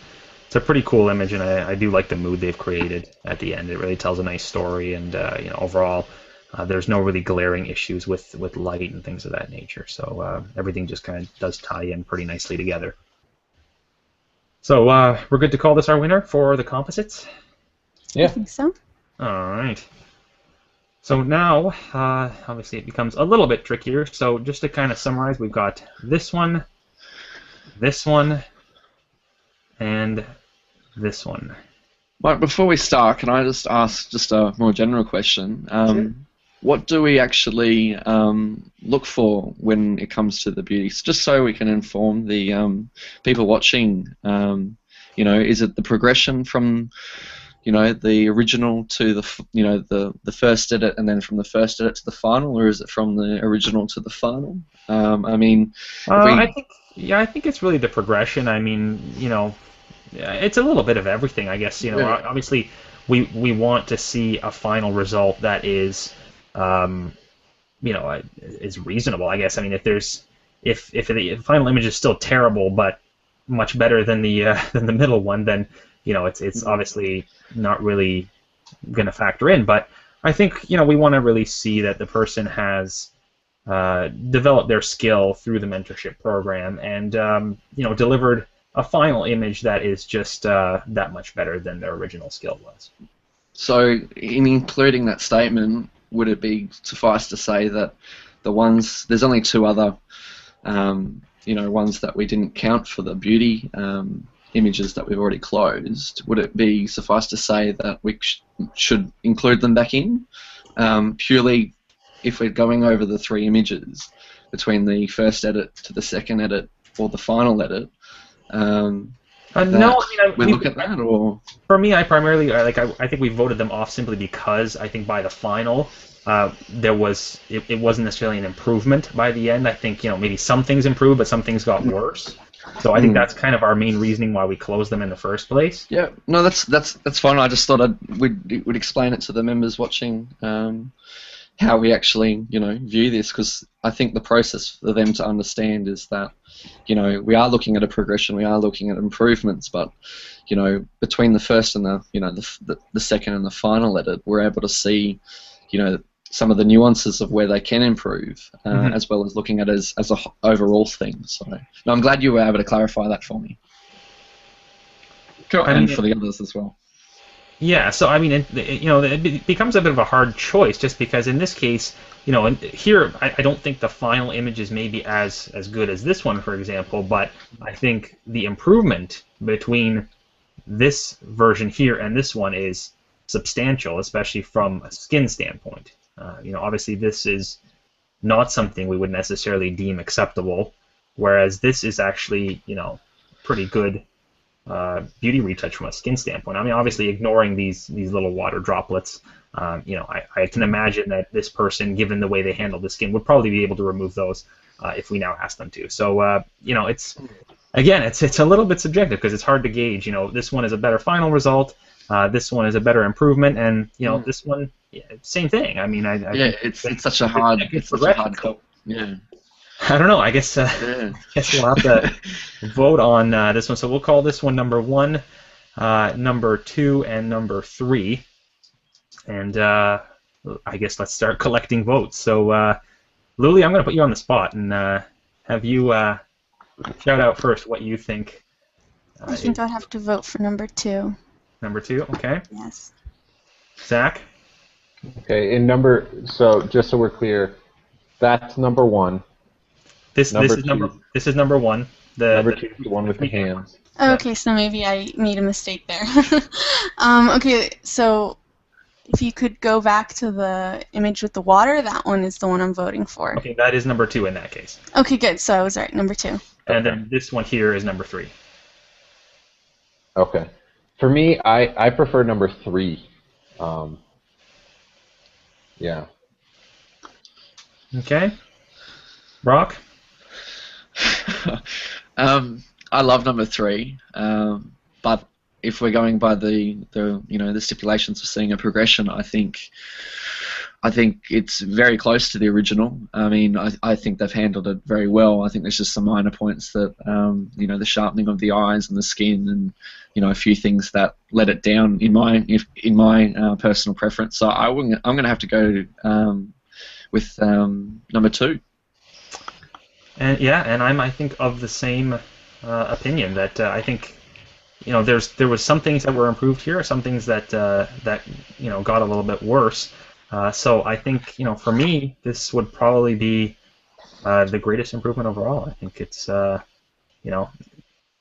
pretty cool image, and I do like the mood they've created at the end. It really tells a nice story, and you know, overall, there's no really glaring issues with light and things of that nature. So everything just kind of does tie in pretty nicely together. So we're good to call this our winner for the composites?
Yeah.
I think so.
All right. So now, obviously, it becomes a little bit trickier. So just to kind of summarize, we've got this one, and this one.
But before we start, can I just ask just a more general question?
Sure.
What do we actually look for when it comes to the beauties? Just so we can inform the people watching. You know, is it the progression from, you know, the original to the first edit, and then from the first edit to the final, or is it from the original to the final? I mean,
I think it's really the progression. I mean, you know, it's a little bit of everything, I guess. You know, obviously, we want to see a final result that is, you know, is reasonable, I guess. I mean, if the final image is still terrible but much better than the middle one, then, you know, it's obviously not really going to factor in. But I think, you know, we want to really see that the person has developed their skill through the mentorship program, and you know, delivered a final image that is just that much better than their original skill was.
So, in including that statement, would it be suffice to say that there's only two other, you know, ones that we didn't count for the beauty images that we've already closed? Would it be suffice to say that we should include them back in, purely if we're going over the three images between the first edit to the second edit or the final edit?
No, I mean,
we look at that, or
for me, I primarily I think we voted them off simply because I think by the final, it wasn't necessarily an improvement by the end. I think, you know, maybe some things improved, but some things got worse. So I think that's kind of our main reasoning why we closed them in the first place.
Yeah, no, that's fine. I just thought we'd explain it to the members watching, how we actually, you know, view this, because I think the process for them to understand is that, you know, we are looking at a progression, we are looking at improvements, but, you know, between the first and the second and the final edit, we're able to see, you know, some of the nuances of where they can improve, as well as looking at it as a overall thing. So, no, I'm glad you were able to clarify that for me. Cool, and for the others as well.
Yeah, so I mean, you know, it becomes a bit of a hard choice, just because in this case, you know, and here I don't think the final image is maybe as good as this one, for example, but I think the improvement between this version here and this one is substantial, especially from a skin standpoint. You know, obviously this is not something we would necessarily deem acceptable, whereas this is actually, you know, pretty good beauty retouch from a skin standpoint. I mean, obviously ignoring these little water droplets, you know, I can imagine that this person, given the way they handle the skin, would probably be able to remove those if we now ask them to. So, you know, it's a little bit subjective because it's hard to gauge. You know, this one is a better final result. This one is a better improvement, and you know, this one, yeah, same thing. I mean,
it's such a hard call. Yeah.
I don't know. I guess guess we'll have to vote on this one. So we'll call this one number 1, number 2, and number 3. And I guess let's start collecting votes. So, Luli, I'm going to put you on the spot and have you shout out first what you think.
I think I'd have to vote for number 2.
Number 2, okay.
Yes.
Zach?
Okay, so just so we're clear, that's number 1.
This is number 1.
Number 2 is the one with the hands.
Okay, so maybe I made a mistake there. Okay, so if you could go back to the image with the water, that one is the one I'm voting for.
Okay, that is number 2 in that case.
Okay, good. So I was right, number 2.
And then this one here is number 3.
Okay. For me, I prefer number 3. Yeah.
Okay. Brock?
I love number 3, but if we're going by the stipulations of seeing a progression, I think it's very close to the original. I mean, I think they've handled it very well. I think there's just some minor points that the sharpening of the eyes and the skin, and a few things that let it down in my personal preference. So I'm going to have to go with number 2.
And yeah, and I think of the same opinion that I think there was some things that were improved here, some things that got a little bit worse. So I think for me this would probably be the greatest improvement overall. I think it's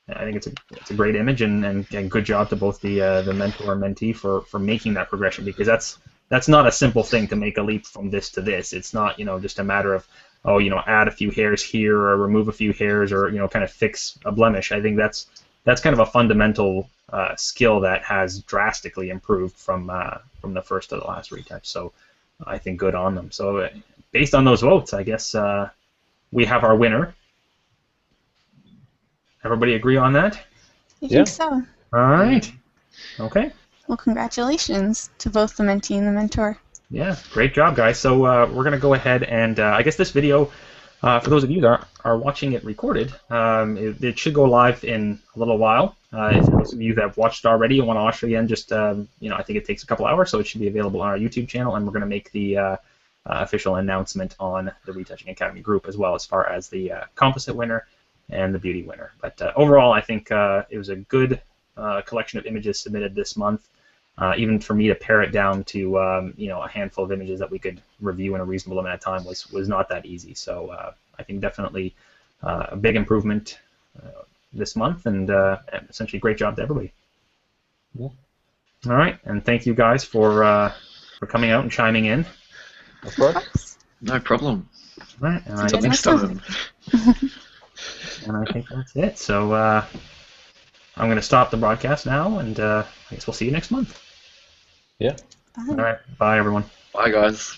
it's a great image, and good job to both the mentor and mentee for making that progression, because that's not a simple thing to make a leap from this to this. It's not just a matter of add a few hairs here or remove a few hairs or kind of fix a blemish. I think that's kind of a fundamental skill that has drastically improved from the first to the last retouch. So I think good on them. So based on those votes, I guess we have our winner. Everybody agree on that?
I think so.
All right. Okay.
Well, congratulations to both the mentee and the mentor.
Yeah, great job, guys. So we're going to go ahead and I guess this video, for those of you that are watching it recorded, it should go live in a little while. For those of you that have watched already and want to watch it again, just I think it takes a couple hours, so it should be available on our YouTube channel, and we're going to make the official announcement on the Retouching Academy group, as well as far as the composite winner and the beauty winner. But overall, I think it was a good collection of images submitted this month. Even for me to pare it down to a handful of images that we could review in a reasonable amount of time was not that easy. So I think definitely a big improvement this month, and essentially great job to everybody.
Yeah.
All right, and thank you guys for coming out and chiming in.
Of course.
No problem.
All right, and
Until next time.
And I think that's it. So I'm going to stop the broadcast now, and I guess we'll see you next month.
Yeah.
Bye.
All right. Bye, everyone.
Bye, guys.